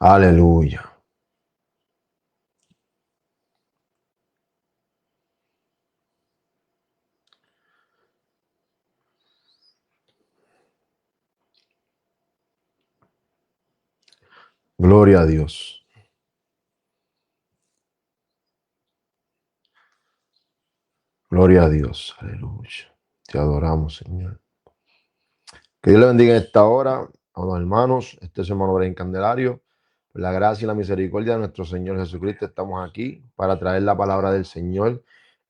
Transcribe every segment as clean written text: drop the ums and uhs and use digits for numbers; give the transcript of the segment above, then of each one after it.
Aleluya. Gloria a Dios. Gloria a Dios. Aleluya. Te adoramos, Señor. Que Dios le bendiga en esta hora, a los hermanos. Este es su hermano Brian Candelario. Por la gracia y la misericordia de nuestro Señor Jesucristo, estamos aquí para traer la palabra del Señor.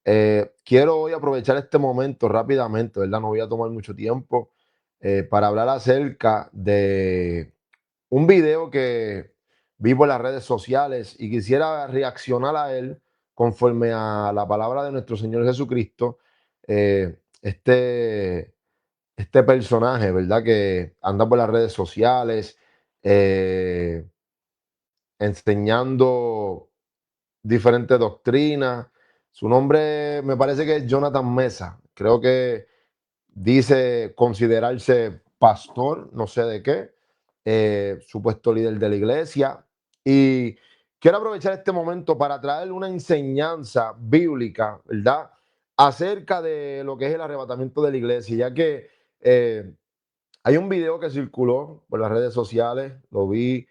Quiero hoy aprovechar este momento rápidamente, ¿verdad? No voy a tomar mucho tiempo para hablar acerca de un video que vi por las redes sociales y quisiera reaccionar a él conforme a la palabra de nuestro Señor Jesucristo. Este personaje, ¿verdad? Que anda por las redes sociales eh, enseñando diferentes doctrinas. Su nombre me parece que es Jonathan Mesa. Creo que dice considerarse pastor, no sé de qué, supuesto líder de la iglesia. Y quiero aprovechar este momento para traer una enseñanza bíblica, ¿verdad? Acerca de lo que es el arrebatamiento de la iglesia, ya que hay un video que circuló por las redes sociales, lo vi,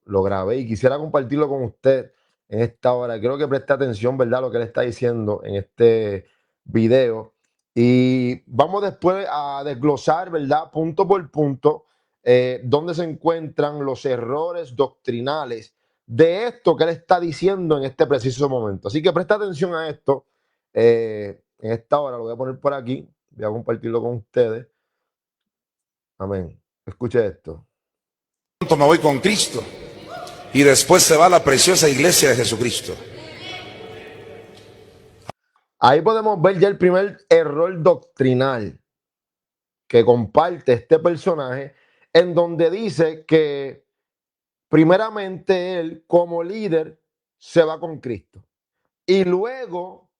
lo grabé y quisiera compartirlo con usted en esta hora. Quiero que preste atención, ¿verdad?, a lo que él está diciendo en este video. Y vamos después a desglosar, ¿verdad?, punto por punto, dónde se encuentran los errores doctrinales de esto que él está diciendo en este preciso momento. Así que presta atención a esto. En esta hora lo voy a poner por aquí, voy a compartirlo con ustedes. Amén. Escuche esto. Me voy con Cristo y después se va a la preciosa iglesia de Jesucristo. Ahí podemos ver ya el primer error doctrinal que comparte este personaje, en donde dice que primeramente él como líder se va con Cristo y luego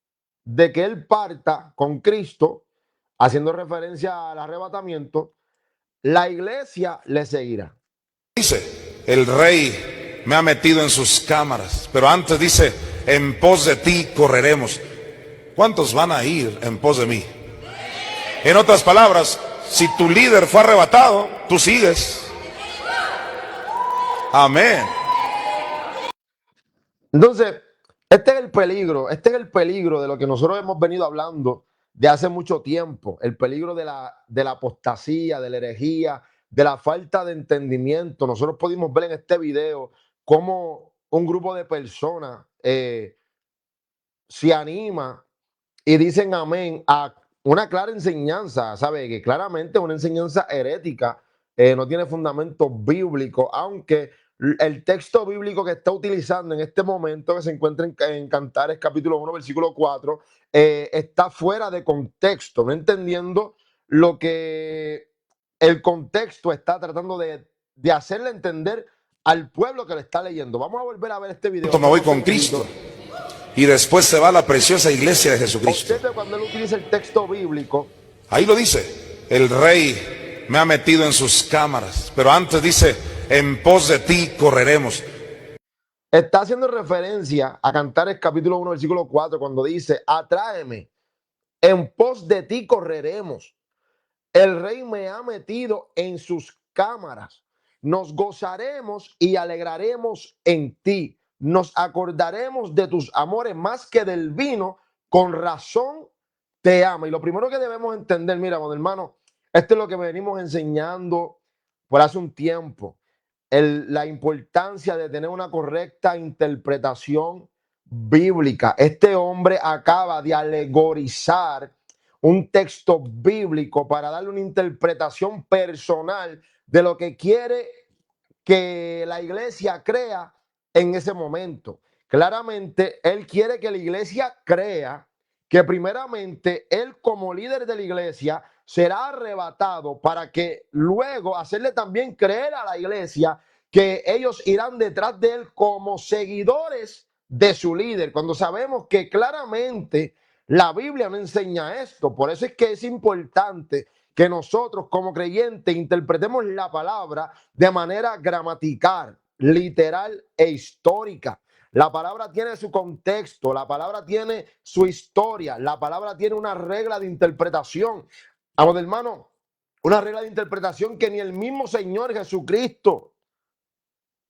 de que él parta con Cristo, haciendo referencia al arrebatamiento, la iglesia le seguirá. Dice, el rey me ha metido en sus cámaras, pero antes dice, en pos de ti correremos. ¿Cuántos van a ir en pos de mí? En otras palabras, si tu líder fue arrebatado, tú sigues. Amén. Entonces, este es el peligro de lo que nosotros hemos venido hablando de hace mucho tiempo, el peligro de la apostasía, de la herejía, de la falta de entendimiento. Nosotros pudimos ver en este video cómo un grupo de personas se anima y dicen amén a una clara enseñanza, ¿sabe? Que claramente es una enseñanza herética, no tiene fundamento bíblico, aunque el texto bíblico que está utilizando en este momento, que se encuentra en Cantares capítulo 1, versículo 4, está fuera de contexto, no entendiendo lo que el contexto está tratando de hacerle entender al pueblo que le está leyendo. Vamos a volver a ver este video. Me voy con Cristo y después se va a la preciosa iglesia de Jesucristo. Observe cuando él utiliza el texto bíblico. Ahí lo dice, el rey me ha metido en sus cámaras, pero antes dice, en pos de ti correremos. Está haciendo referencia a Cantares capítulo 1, versículo 4, cuando dice, atráeme, en pos de ti correremos. El rey me ha metido en sus cámaras. Nos gozaremos y alegraremos en ti. Nos acordaremos de tus amores más que del vino. Con razón te ama. Y lo primero que debemos entender, mira, hermano, esto es lo que venimos enseñando por hace un tiempo. La importancia de tener una correcta interpretación bíblica. Este hombre acaba de alegorizar un texto bíblico para darle una interpretación personal de lo que quiere que la iglesia crea en ese momento. Claramente, él quiere que la iglesia crea que primeramente él como líder de la iglesia será arrebatado para que luego hacerle también creer a la iglesia que ellos irán detrás de él como seguidores de su líder, cuando sabemos que claramente la Biblia no enseña esto. Por eso es que es importante que nosotros como creyentes interpretemos la palabra de manera gramatical. literal e histórica. La palabra tiene su contexto, la palabra tiene su historia, la palabra tiene una regla de interpretación. Amado hermano, una regla de interpretación que ni el mismo Señor Jesucristo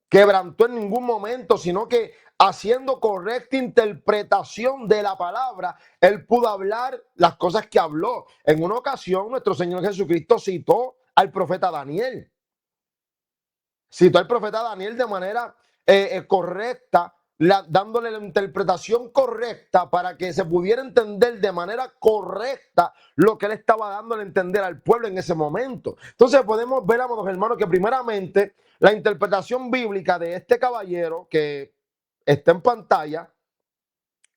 quebrantó en ningún momento, sino que haciendo correcta interpretación de la palabra, él pudo hablar las cosas que habló. En una ocasión, nuestro Señor Jesucristo citó al profeta Daniel. Citó al profeta Daniel de manera correcta, dándole la interpretación correcta para que se pudiera entender de manera correcta lo que él estaba dándole a entender al pueblo en ese momento. Entonces podemos ver, amados hermanos, que primeramente la interpretación bíblica de este caballero que está en pantalla,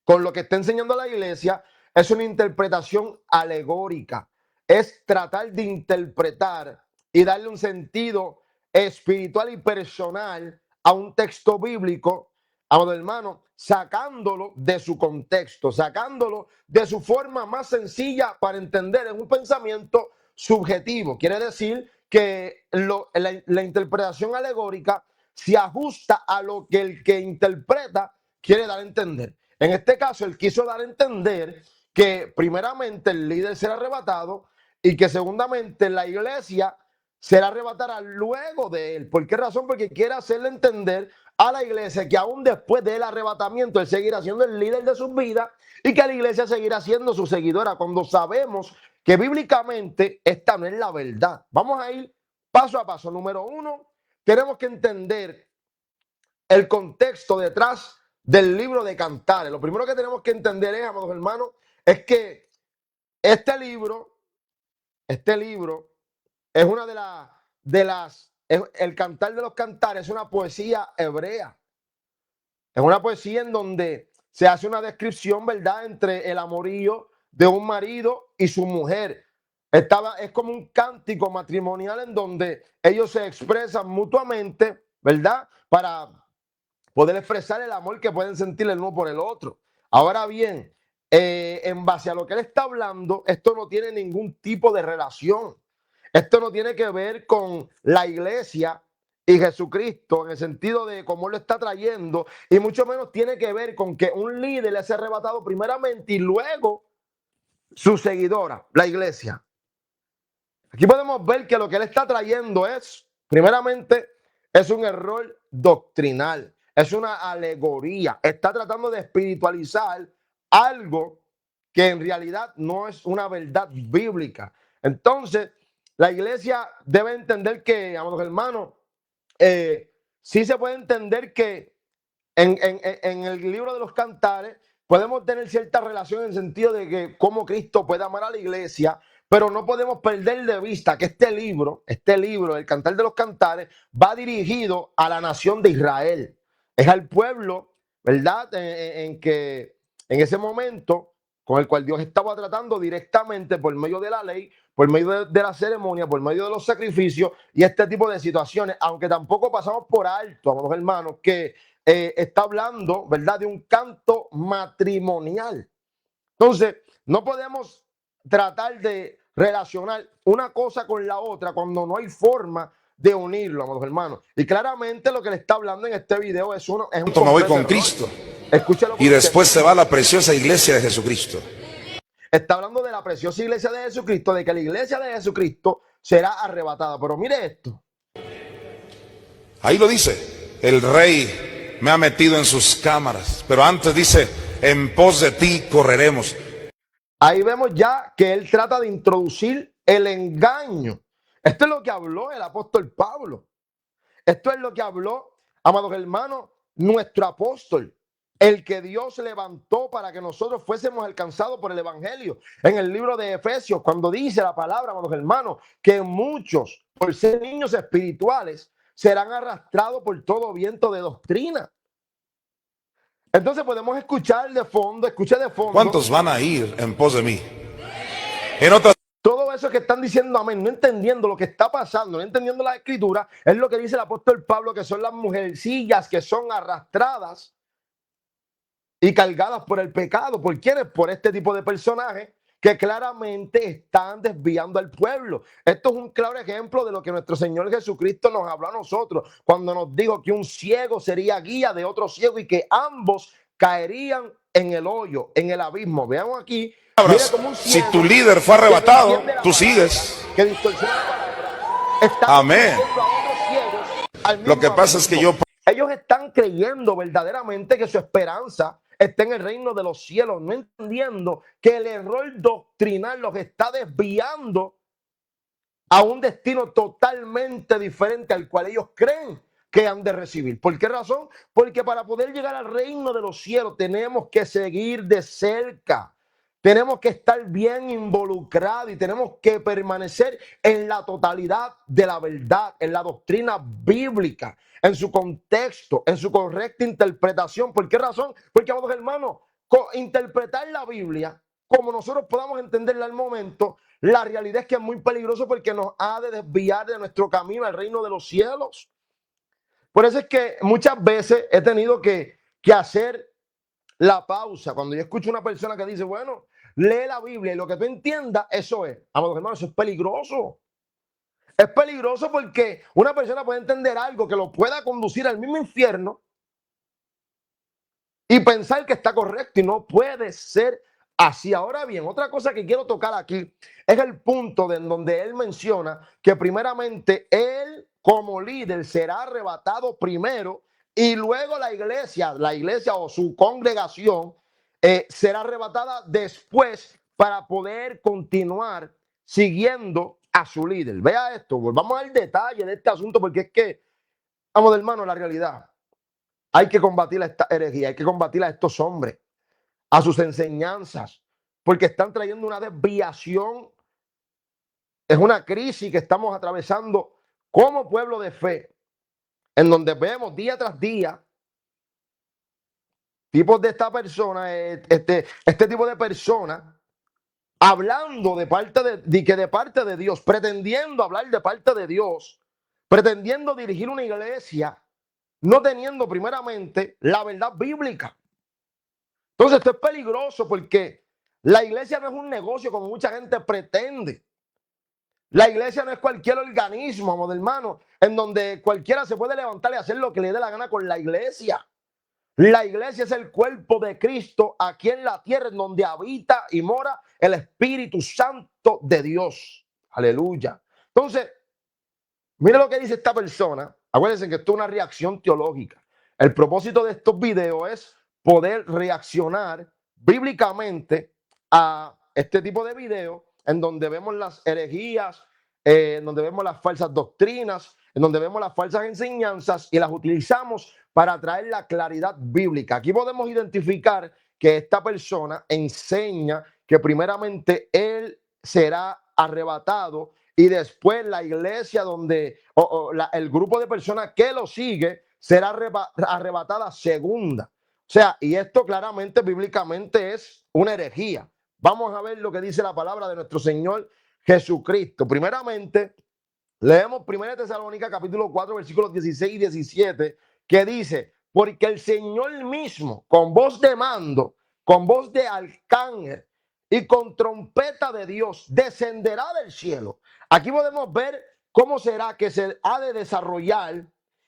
con lo que está enseñando la iglesia, es una interpretación alegórica. Es tratar de interpretar y darle un sentido espiritual y personal a un texto bíblico, amado hermano, sacándolo de su contexto, sacándolo de su forma más sencilla para entender en un pensamiento subjetivo. Quiere decir que la interpretación alegórica se ajusta a lo que el que interpreta quiere dar a entender. En este caso, él quiso dar a entender que primeramente el líder será arrebatado y que segundamente la iglesia será arrebatada luego de él. ¿Por qué razón? Porque quiere hacerle entender a la iglesia que aún después del arrebatamiento él seguirá siendo el líder de sus vidas y que la iglesia seguirá siendo su seguidora, cuando sabemos que bíblicamente esta no es la verdad. Vamos a ir paso a paso. Número uno, tenemos que entender el contexto detrás del libro de Cantares. Lo primero que tenemos que entender es, amados hermanos, es que este libro es una el Cantar de los Cantares es una poesía hebrea. Es una poesía en donde se hace una descripción, ¿verdad?, entre el amorío de un marido y su mujer. Es como un cántico matrimonial en donde ellos se expresan mutuamente, ¿verdad?, para poder expresar el amor que pueden sentir el uno por el otro. Ahora bien, en base a lo que él está hablando, esto no tiene ningún tipo de relación. Esto no tiene que ver con la iglesia y Jesucristo en el sentido de cómo lo está trayendo, y mucho menos tiene que ver con que un líder le sea arrebatado primeramente y luego su seguidora, la iglesia. Aquí podemos ver que lo que él está trayendo es, primeramente, es un error doctrinal, es una alegoría. Está tratando de espiritualizar algo que en realidad no es una verdad bíblica. Entonces, la iglesia debe entender que, amados hermanos, sí se puede entender que en el libro de los Cantares podemos tener cierta relación en el sentido de que cómo Cristo puede amar a la iglesia, pero no podemos perder de vista que este libro, el Cantar de los Cantares, va dirigido a la nación de Israel. Es al pueblo, ¿verdad?, en que en ese momento con el cual Dios estaba tratando directamente por medio de la ley, por medio de la ceremonia, por medio de los sacrificios y este tipo de situaciones, aunque tampoco pasamos por alto, amados hermanos, que está hablando, ¿verdad?, de un canto matrimonial. Entonces, no podemos tratar de relacionar una cosa con la otra cuando no hay forma de unirlo, amados hermanos. Y claramente lo que le está hablando en este video es un me voy con Cristo. Escúchalo. Y después se va a la preciosa iglesia de Jesucristo. Está hablando de la preciosa iglesia de Jesucristo, de que la iglesia de Jesucristo será arrebatada. Pero mire esto. Ahí lo dice. El rey me ha metido en sus cámaras. Pero antes dice, en pos de ti correremos. Ahí vemos ya que él trata de introducir el engaño. Esto es lo que habló el apóstol Pablo. Esto es lo que habló, amados hermanos, nuestro apóstol, el que Dios levantó para que nosotros fuésemos alcanzados por el evangelio. En el libro de Efesios, cuando dice la palabra, amados hermanos, que muchos, por ser niños espirituales, serán arrastrados por todo viento de doctrina. Entonces podemos escuchar de fondo. ¿Cuántos van a ir en pos de mí? En otras todo eso que están diciendo amén, no entendiendo lo que está pasando, no entendiendo la escritura, es lo que dice el apóstol Pablo, que son las mujercillas que son arrastradas y cargadas por el pecado. ¿Por quiénes? Por este tipo de personajes que claramente están desviando al pueblo. Esto es un claro ejemplo de lo que nuestro Señor Jesucristo nos habló a nosotros cuando nos dijo que un ciego sería guía de otro ciego y que ambos caerían en el hoyo, en el abismo. Veamos aquí, mire como un Si ciego tu líder fue que no arrebatado, entiende la tú palabra, sigues. que distorsiona la palabra, está Amén. conduciendo a otros ciegos al Lo mismo que pasa es que abismo. yo Ellos están creyendo verdaderamente que su esperanza está en el reino de los cielos, no entendiendo que el error doctrinal los está desviando a un destino totalmente diferente al cual ellos creen que han de recibir. ¿Por qué razón? Porque para poder llegar al reino de los cielos tenemos que seguir de cerca. Tenemos que estar bien involucrados y tenemos que permanecer en la totalidad de la verdad, en la doctrina bíblica, en su contexto, en su correcta interpretación. ¿Por qué razón? Porque, amados hermanos, interpretar la Biblia como nosotros podamos entenderla al momento, la realidad es que es muy peligroso porque nos ha de desviar de nuestro camino al reino de los cielos. Por eso es que muchas veces he tenido que hacer la pausa. Cuando yo escucho a una persona que dice, bueno, lee la Biblia y lo que tú entiendas, eso es. Amados hermanos, eso es peligroso. Es peligroso porque una persona puede entender algo que lo pueda conducir al mismo infierno y pensar que está correcto y no puede ser así. Ahora bien, otra cosa que quiero tocar aquí es el punto de donde él menciona que primeramente él como líder será arrebatado primero y luego la iglesia o su congregación será arrebatada después para poder continuar siguiendo a su líder. Vea esto, volvamos al detalle de este asunto porque es que, vamos hermano, la realidad. Hay que combatir a esta herejía, hay que combatir a estos hombres, a sus enseñanzas, porque están trayendo una desviación. Es una crisis que estamos atravesando como pueblo de fe, en donde vemos día tras día tipos de esta persona, este tipo de personas, hablando de parte de Dios, pretendiendo hablar de parte de Dios, pretendiendo dirigir una iglesia, no teniendo primeramente la verdad bíblica. Entonces esto es peligroso porque la iglesia no es un negocio como mucha gente pretende. La iglesia no es cualquier organismo, amado hermano, en donde cualquiera se puede levantar y hacer lo que le dé la gana con la iglesia. La iglesia es el cuerpo de Cristo aquí en la tierra, en donde habita y mora el Espíritu Santo de Dios. Aleluya. Entonces, mire lo que dice esta persona. Acuérdense que esto es una reacción teológica. El propósito de estos videos es poder reaccionar bíblicamente a este tipo de videos en donde vemos las herejías, en donde vemos las falsas doctrinas, en donde vemos las falsas enseñanzas y las utilizamos para traer la claridad bíblica. Aquí podemos identificar que esta persona enseña que primeramente él será arrebatado y después la iglesia el grupo de personas que lo sigue será arrebatada segunda. O sea, y esto claramente bíblicamente es una herejía. Vamos a ver lo que dice la palabra de nuestro Señor Jesucristo. Primeramente, leemos 1 Tesalónica capítulo 4 versículos 16 y 17 que dice, porque el Señor mismo con voz de mando, con voz de arcángel y con trompeta de Dios descenderá del cielo. Aquí podemos ver cómo será que se ha de desarrollar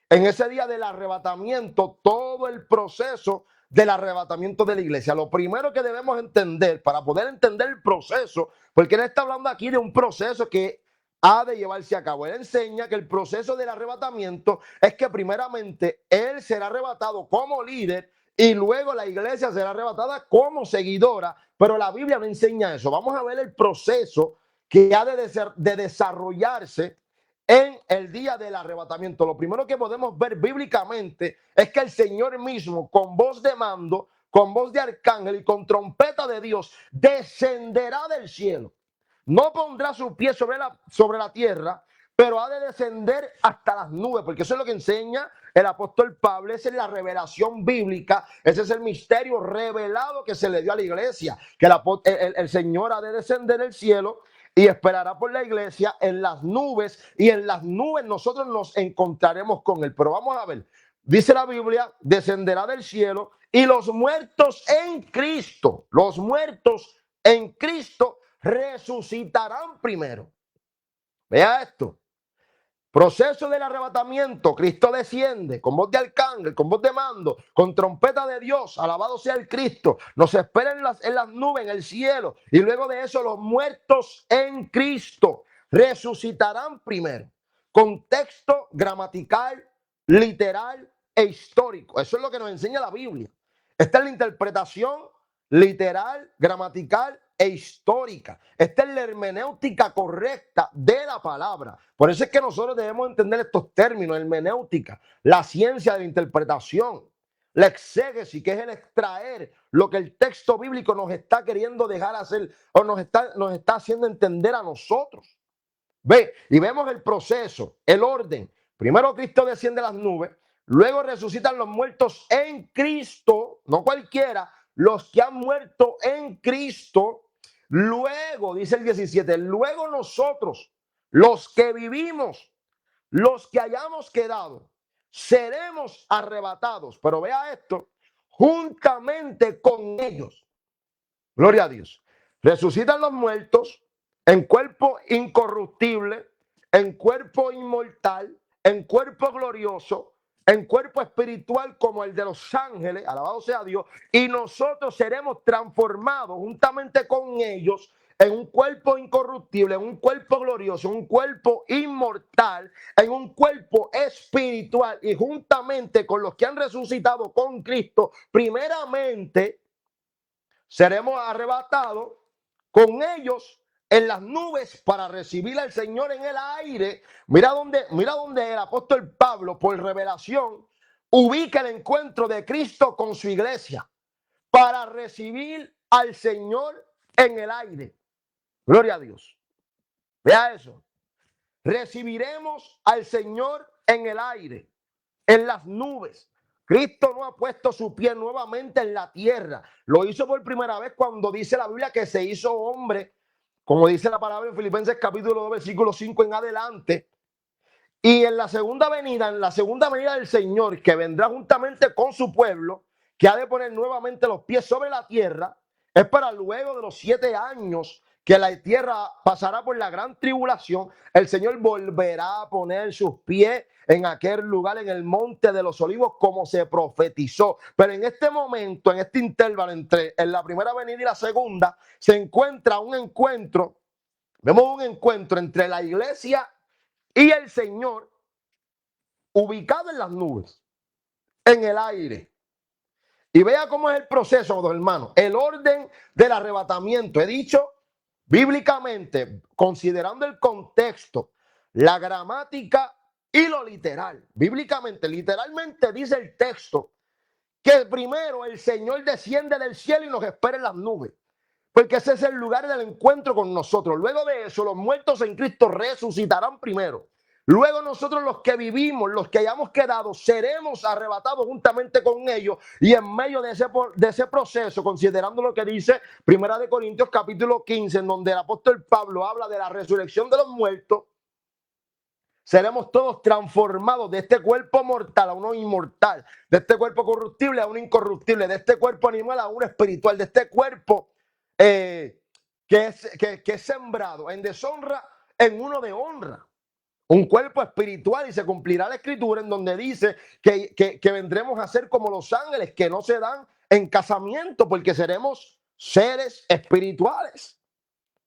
en ese día del arrebatamiento todo el proceso del arrebatamiento de la iglesia. Lo primero que debemos entender para poder entender el proceso, porque él está hablando aquí de un proceso que ha de llevarse a cabo. Él enseña que el proceso del arrebatamiento es que primeramente él será arrebatado como líder y luego la iglesia será arrebatada como seguidora, pero la Biblia no enseña eso. Vamos a ver el proceso que ha de desarrollarse en el día del arrebatamiento. Lo primero que podemos ver bíblicamente es que el Señor mismo, con voz de mando, con voz de arcángel y con trompeta de Dios, descenderá del cielo. No pondrá su pie sobre la tierra, pero ha de descender hasta las nubes, porque eso es lo que enseña el apóstol Pablo. Esa es la revelación bíblica, ese es el misterio revelado que se le dio a la iglesia, que el Señor ha de descender del cielo y esperará por la iglesia en las nubes, y en las nubes nosotros nos encontraremos con él. Pero vamos a ver, dice la Biblia, descenderá del cielo y los muertos en Cristo resucitarán primero. Vea esto. Proceso del arrebatamiento, Cristo desciende con voz de arcángel, con voz de mando, con trompeta de Dios, alabado sea el Cristo. Nos espera en las nubes, en el cielo. Y luego de eso los muertos en Cristo resucitarán primero. Contexto gramatical, literal e histórico. Eso es lo que nos enseña la Biblia. Esta es la interpretación literal, gramatical e histórica. Esta es la hermenéutica correcta de la palabra. Por eso es que nosotros debemos entender estos términos: hermenéutica, la ciencia de la interpretación, la exégesis, que es el extraer lo que el texto bíblico nos está queriendo dejar hacer o nos está haciendo entender a nosotros. Ve, y vemos el proceso, el orden. Primero Cristo desciende a las nubes, luego resucitan los muertos en Cristo, no cualquiera, los que han muerto en Cristo. Luego, dice el 17, luego nosotros, los que vivimos, los que hayamos quedado, seremos arrebatados. Pero vea esto, juntamente con ellos. Gloria a Dios. Resucitan los muertos en cuerpo incorruptible, en cuerpo inmortal, en cuerpo glorioso, en cuerpo espiritual como el de los ángeles, alabado sea Dios, y nosotros seremos transformados juntamente con ellos en un cuerpo incorruptible, en un cuerpo glorioso, en un cuerpo inmortal, en un cuerpo espiritual, y juntamente con los que han resucitado con Cristo, primeramente seremos arrebatados con ellos en las nubes para recibir al Señor en el aire. Mira dónde el apóstol Pablo, por revelación, ubica el encuentro de Cristo con su iglesia para recibir al Señor en el aire. Gloria a Dios. Vea eso. Recibiremos al Señor en el aire, en las nubes. Cristo no ha puesto su pie nuevamente en la tierra. Lo hizo por primera vez cuando dice la Biblia que se hizo hombre, como dice la palabra en Filipenses capítulo 2, versículo 5 en adelante. Y en la segunda venida del Señor, que vendrá juntamente con su pueblo, que ha de poner nuevamente los pies sobre la tierra, es para luego de los 7 años que la tierra pasará por la gran tribulación. El Señor volverá a poner sus pies en aquel lugar, en el monte de los olivos, como se profetizó. Pero en este momento, en este intervalo entre en la primera venida y la segunda, se encuentra un encuentro, vemos un encuentro entre la iglesia y el Señor, ubicado en las nubes, en el aire. Y vea cómo es el proceso, hermanos, el orden del arrebatamiento. He dicho, bíblicamente, considerando el contexto, la gramática y lo literal. Bíblicamente, literalmente dice el texto que primero el Señor desciende del cielo y nos espera en las nubes, porque ese es el lugar del encuentro con nosotros. Luego de eso, los muertos en Cristo resucitarán primero. Luego nosotros, los que vivimos, los que hayamos quedado, seremos arrebatados juntamente con ellos. Y en medio de ese proceso, considerando lo que dice Primera de Corintios capítulo 15, en donde el apóstol Pablo habla de la resurrección de los muertos, seremos todos transformados de este cuerpo mortal a uno inmortal, de este cuerpo corruptible a uno incorruptible, de este cuerpo animal a uno espiritual, de este cuerpo que es sembrado en deshonra en uno de honra. Un cuerpo espiritual, y se cumplirá la escritura en donde dice que vendremos a ser como los ángeles, que no se dan en casamiento, porque seremos seres espirituales.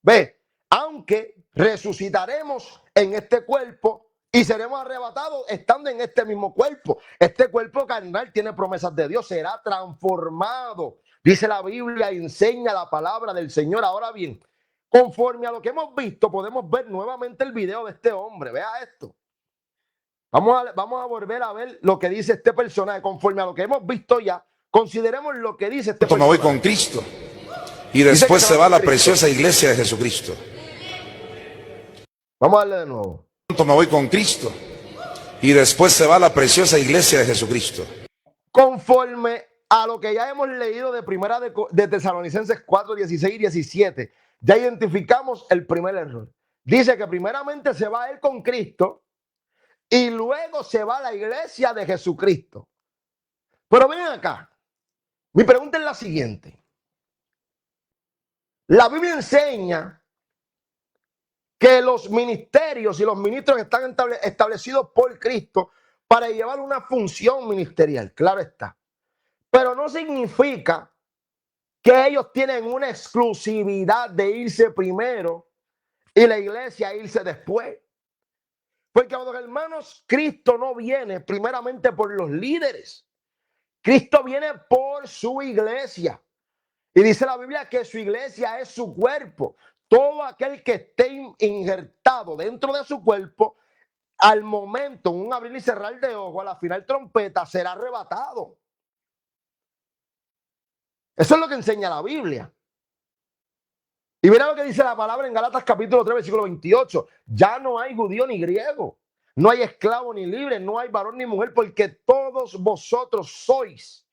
Ve, aunque resucitaremos en este cuerpo y seremos arrebatados estando en este mismo cuerpo. Este cuerpo carnal tiene promesas de Dios, será transformado. Dice la Biblia, enseña la palabra del Señor. Ahora bien, conforme a lo que hemos visto, podemos ver nuevamente el video de este hombre. Vea esto. Vamos a volver a ver lo que dice este personaje. Conforme a lo que hemos visto ya, consideremos lo que dice este personaje. Me voy con Cristo y después se va a la preciosa iglesia de Jesucristo. Vamos a darle de nuevo. Me voy con Cristo y después se va a la preciosa iglesia de Jesucristo. Conforme a lo que ya hemos leído de Primera de Tesalonicenses 4, 16 y 17, ya identificamos el primer error. Dice que primeramente se va a él con Cristo y luego se va a la iglesia de Jesucristo. Pero ven acá, mi pregunta es la siguiente. La Biblia enseña que los ministerios y los ministros están establecidos por Cristo para llevar una función ministerial, claro está. Pero no significa que ellos tienen una exclusividad de irse primero y la iglesia irse después. Porque, hermanos, Cristo no viene primeramente por los líderes. Cristo viene por su iglesia. Y dice la Biblia que su iglesia es su cuerpo. Todo aquel que esté injertado dentro de su cuerpo, al momento, un abrir y cerrar de ojos, a la final trompeta, será arrebatado. Eso es lo que enseña la Biblia. Y mira lo que dice la palabra en Gálatas capítulo 3, versículo 28. Ya no hay judío ni griego, no hay esclavo ni libre, no hay varón ni mujer, porque todos vosotros sois.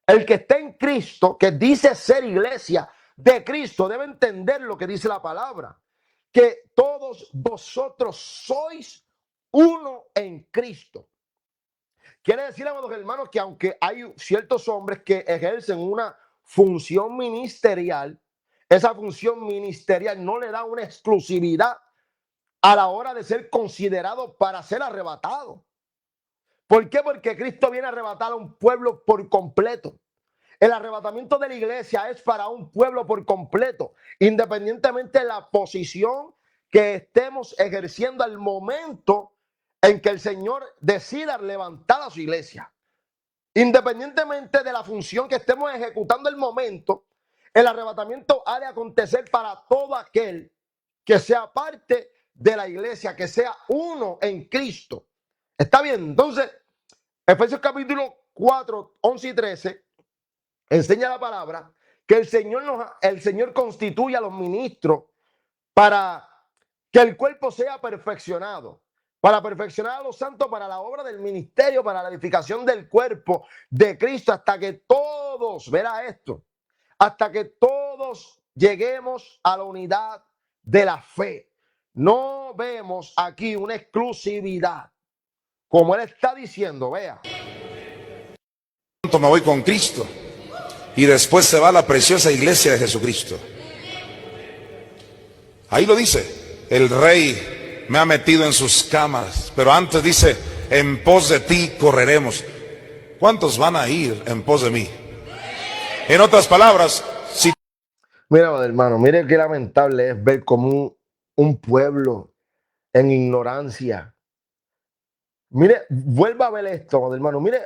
El que está en Cristo, que dice ser iglesia de Cristo, debe entender lo que dice la palabra. Que todos vosotros sois uno en Cristo. Quiere decir, amados hermanos, que aunque hay ciertos hombres que ejercen una función ministerial, esa función ministerial no le da una exclusividad a la hora de ser considerado para ser arrebatado. ¿Por qué? Porque Cristo viene a arrebatar a un pueblo por completo. El arrebatamiento de la iglesia es para un pueblo por completo, independientemente de la posición que estemos ejerciendo al momento en que el Señor decida levantar a su iglesia. Independientemente de la función que estemos ejecutando al momento, el arrebatamiento ha de acontecer para todo aquel que sea parte de la iglesia, que sea uno en Cristo. ¿Está bien? Entonces, Efesios capítulo 4, 11 y 13 enseña la palabra que el Señor constituye a los ministros para que el cuerpo sea perfeccionado, para perfeccionar a los santos para la obra del ministerio, para la edificación del cuerpo de Cristo, hasta que todos, verá esto, hasta que todos lleguemos a la unidad de la fe. No vemos aquí una exclusividad, como él está diciendo, vea. Me voy con Cristo y después se va a la preciosa iglesia de Jesucristo. Ahí lo dice, el Rey me ha metido en sus cámaras, pero antes dice, en pos de ti correremos. ¿Cuántos van a ir en pos de mí? En otras palabras, si... Mira, hermano, mire qué lamentable es ver como un pueblo en ignorancia. Mire, vuelva a ver esto, hermano. Mire,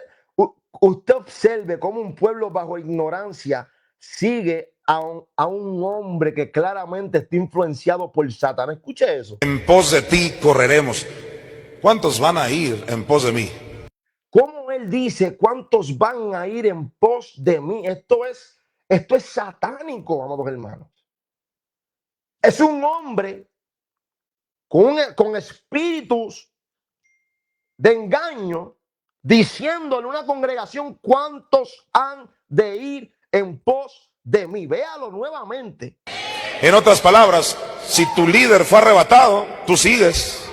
usted observe cómo un pueblo bajo ignorancia sigue a un hombre que claramente está influenciado por Satanás. Escuche eso. En pos de ti correremos. ¿Cuántos van a ir en pos de mí? ¿Cómo él dice cuántos van a ir en pos de mí? Esto es satánico, amados hermanos. Es un hombre con espíritus de engaño, diciéndole a una congregación cuántos han de ir en pos de mí. Véalo nuevamente. En otras palabras, si tu líder fue arrebatado, tú sigues.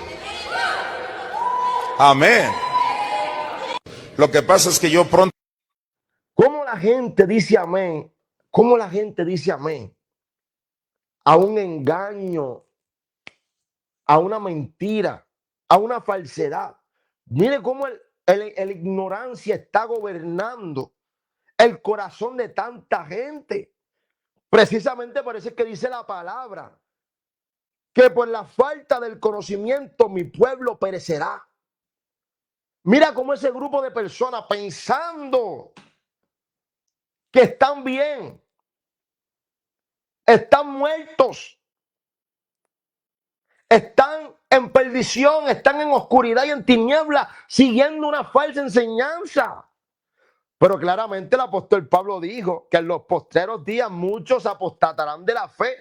Amén. Lo que pasa es que yo pronto... ¿Cómo la gente dice amén? ¿Cómo la gente dice amén? A un engaño, a una mentira, a una falsedad. Mire cómo el ignorancia está gobernando el corazón de tanta gente. Precisamente por eso es que dice la palabra que por la falta del conocimiento mi pueblo perecerá. Mira cómo ese grupo de personas pensando que están bien, están muertos, están en perdición, están en oscuridad y en tinieblas, siguiendo una falsa enseñanza. Pero claramente el apóstol Pablo dijo que en los postreros días muchos apostatarán de la fe,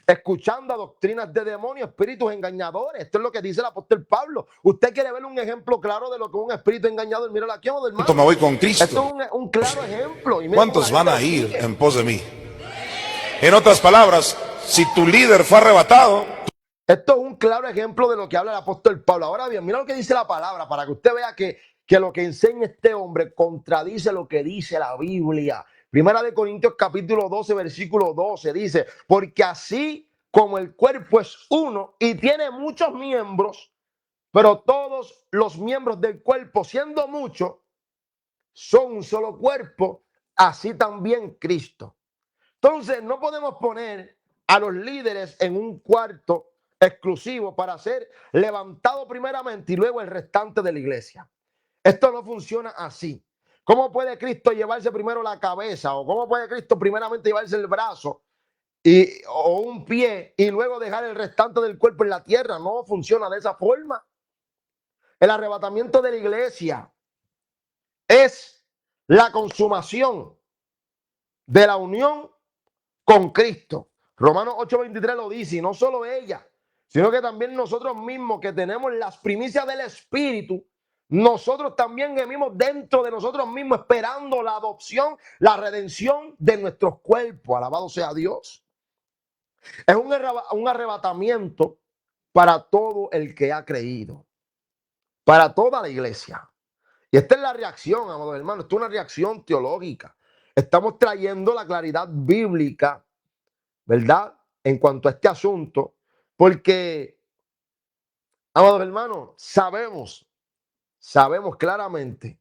escuchando a doctrinas de demonios, espíritus engañadores. Esto es lo que dice el apóstol Pablo. Usted quiere ver un ejemplo claro de lo que es un espíritu engañador. Míralo aquí, hermano. Me voy con Cristo. Esto es un claro ejemplo. Y ¿cuántos van a ir en pos de mí? En otras palabras, si tu líder fue arrebatado... Esto es un claro ejemplo de lo que habla el apóstol Pablo. Ahora bien, mira lo que dice la palabra para que usted vea que lo que enseña este hombre contradice lo que dice la Biblia. Primera de Corintios capítulo 12, versículo 12 dice, porque así como el cuerpo es uno y tiene muchos miembros, pero todos los miembros del cuerpo, siendo muchos, son un solo cuerpo, así también Cristo. Entonces, no podemos poner a los líderes en un cuarto exclusivo para ser levantado primeramente y luego el restante de la iglesia. Esto no funciona así. ¿Cómo puede Cristo llevarse primero la cabeza? ¿O cómo puede Cristo primeramente llevarse el brazo o un pie y luego dejar el restante del cuerpo en la tierra? No funciona de esa forma. El arrebatamiento de la iglesia es la consumación de la unión con Cristo. Romanos 8:23 lo dice, y no solo ella, sino que también nosotros mismos que tenemos las primicias del Espíritu, nosotros también gemimos dentro de nosotros mismos esperando la adopción, la redención de nuestros cuerpos. Alabado sea Dios. Es un arrebatamiento para todo el que ha creído, para toda la iglesia. Y esta es la reacción, amados hermanos, esto es una reacción teológica. Estamos trayendo la claridad bíblica, ¿verdad?, en cuanto a este asunto, porque, amados hermanos, sabemos claramente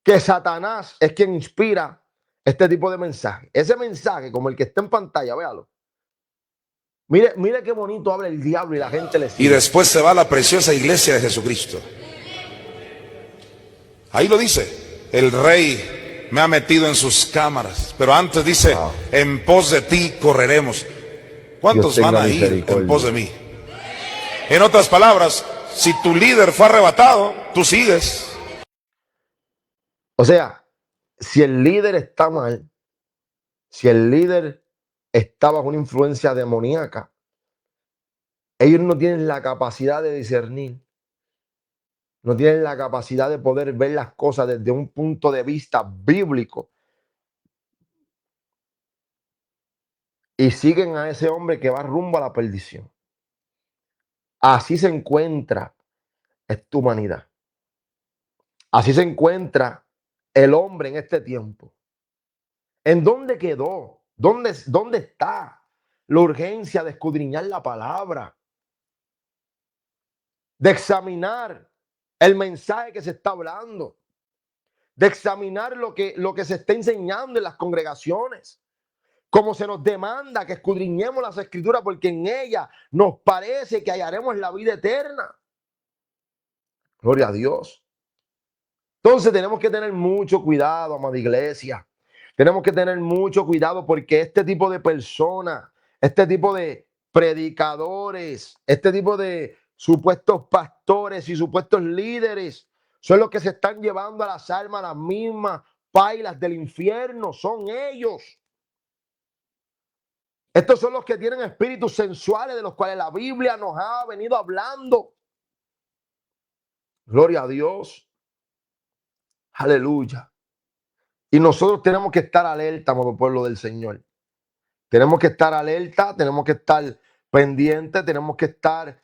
que Satanás es quien inspira este tipo de mensaje. Ese mensaje, como el que está en pantalla, véalo. Mire qué bonito habla el diablo y la gente le sigue. Y después se va a la preciosa iglesia de Jesucristo. Ahí lo dice, el rey me ha metido en sus cámaras, pero antes dice, en pos de ti correremos. ¿Cuántos van a ir en pos de mí? En otras palabras, si tu líder fue arrebatado, tú sigues. O sea, si el líder está mal, si el líder está bajo una influencia demoníaca, ellos no tienen la capacidad de discernir, no tienen la capacidad de poder ver las cosas desde un punto de vista bíblico. Y siguen a ese hombre que va rumbo a la perdición. Así se encuentra esta humanidad. Así se encuentra el hombre en este tiempo. ¿En dónde quedó? ¿Dónde está la urgencia de escudriñar la palabra? De examinar el mensaje que se está hablando. De examinar lo que se está enseñando en las congregaciones. Como se nos demanda que escudriñemos las escrituras porque en ellas nos parece que hallaremos la vida eterna. Gloria a Dios. Entonces tenemos que tener mucho cuidado, amada iglesia. Tenemos que tener mucho cuidado porque este tipo de personas, este tipo de predicadores, este tipo de supuestos pastores y supuestos líderes son los que se están llevando a las almas las mismas pailas del infierno. Son ellos. Estos son los que tienen espíritus sensuales de los cuales la Biblia nos ha venido hablando. Gloria a Dios. Aleluya. Y nosotros tenemos que estar alerta, amado pueblo del Señor. Tenemos que estar alerta, tenemos que estar pendientes, tenemos que estar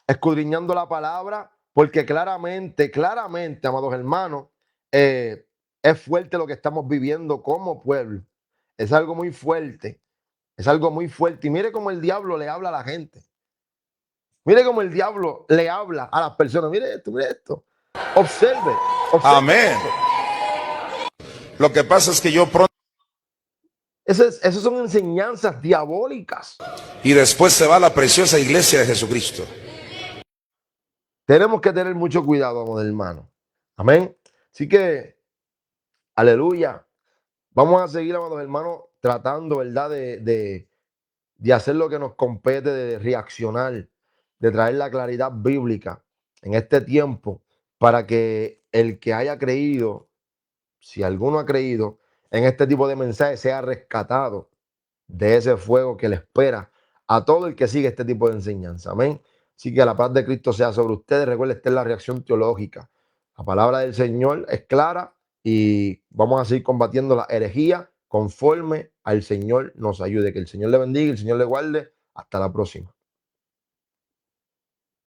escudriñando la palabra, porque claramente, amados hermanos, es fuerte lo que estamos viviendo como pueblo. Es algo muy fuerte. Es algo muy fuerte. Y mire cómo el diablo le habla a la gente. Mire cómo el diablo le habla a las personas. Mire esto, mire esto. Observe. Amén. Esto. Lo que pasa es que yo pronto... Esas son enseñanzas diabólicas. Y después se va a la preciosa iglesia de Jesucristo. Tenemos que tener mucho cuidado, amados hermanos. Amén. Así que, aleluya. Vamos a seguir, amados hermanos, tratando, ¿verdad?, de hacer lo que nos compete, de reaccionar, de traer la claridad bíblica en este tiempo para que el que haya creído, si alguno ha creído en este tipo de mensajes, sea rescatado de ese fuego que le espera a todo el que sigue este tipo de enseñanza. Amén. Así que la paz de Cristo sea sobre ustedes. Recuerden, esta es la reacción teológica. La palabra del Señor es clara y vamos a seguir combatiendo la herejía conforme al Señor nos ayude. Que el Señor le bendiga y el Señor le guarde. Hasta la próxima.